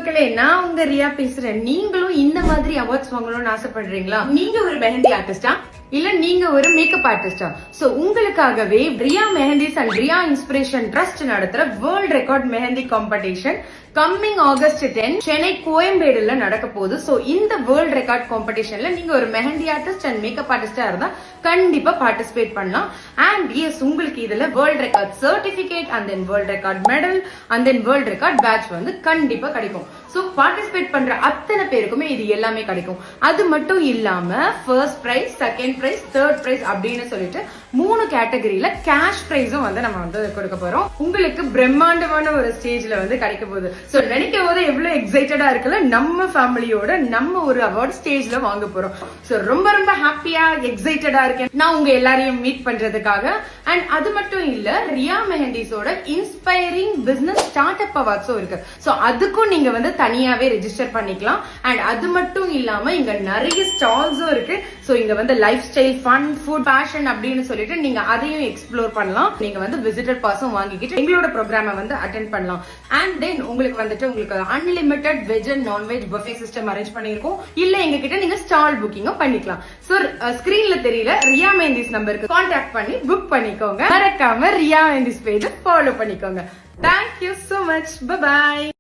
மக்களே, நான் உங்க ரியா பேசுறேன். நீங்களும் இந்த மாதிரி அவார்ட்ஸ் வாங்கணும்னு ஆசைப்படுறீங்களா? நீங்க ஒரு மெஹந்தி ஆர்டிஸ்டா இல்ல நீங்க ஒரு மேக்கப் ஆர்டிஸ்டா? சோ உங்களுக்காகவே Riya Mehandis and Riya inspiration trust நடத்துற world record mehndi competition coming August 10 Chennai கோயம்பேடுல நடக்க போகுது. சோ இந்த வேர்ல்ட் ரெக்கார்ட் காம்படிஷன்ல நீங்க ஒரு மெஹந்தி ஆர்டிஸ்ட் அண்ட் மேக்கப் ஆர்டிஸ்டா இருந்தா கண்டிப்பா பார்ட்டிசிபேட் பண்ணலாம். அண்ட் எஸ், உங்களுக்கு இதுல world record certificate and then world record medal and then world record badge வந்து கண்டிப்பா கிடைக்கும். சோ பார்ட்டிசிபேட் பண்ற அத்தனை பேருக்குமே இது எல்லாமே கிடைக்கும். அது மட்டும் இல்லாம first prize, second prize, third prize அப்படின்னு சொல்லிட்டு 3 கேட்டகரியில கேஷ் பிரைஸும் வந்து நம்ம வந்து கொடுக்க போறோம். உங்களுக்கு பிரம்மாண்டமான ஒரு ஸ்டேஜ்ல வந்து கிடைக்க போகுது. சோ நினைக்கும் போது எவ்வளவு எக்ஸைட்டடா இருக்குல்ல, நம்ம ஃபேமிலியோட நம்ம ஒரு அவார்ட் ஸ்டேஜ்ல வாங்க போறோம். சோ ரொம்ப ரொம்ப ஹாப்பியா எக்ஸைட்டடா இருக்கேன் நான் உங்க எல்லாரையும் மீட் பண்றதுக்காக. அண்ட் அது மட்டும் இல்ல, ரியா மெஹந்திஸோட இன்ஸ்பைரிங் பிசினஸ் ஸ்டார்ட் அப் அவார்ட்ஸும் இருக்கு. சோ அதுக்கும் நீங்க வந்து தனியாவே ரெஜிஸ்டர் பண்ணிக்கலாம். அண்ட் அது மட்டும் இல்லாம இங்க நிறைய ஸ்டால்ஸும் இருக்கு. சோ இங்க வந்து life style, fun, food, fashion அப்படின்னு சொல்லிட்டு நீங்க அதையும் எக்ஸ்ப்ளோர் பண்ணலாம். நீங்க வந்து விசிட்டர் பாஸும் வாங்கிக்கிட்டு எங்களோட ப்ரோக்ராமை வந்து அட்டென்ட் பண்ணலாம். அண்ட் தென் உங்களுக்கு unlimited veg and non veg buffet system arrange பண்ணிருக்கோம். இல்ல எங்க கிட்ட நீங்க ஸ்டால் புக்கிங்கும் பண்ணிக்கலாம். சோ ஸ்கிரீன்ல தெரியல ரியா மெஹந்திஸ் நம்பருக்கு கான்டாக்ட் பண்ணி புக் பண்ணிக்கோங்க. மறக்காம ரியா மெஹந்திஸ் பேஜ் ஃபாலோ பண்ணிக்கோங்க. Thank you so much. பை.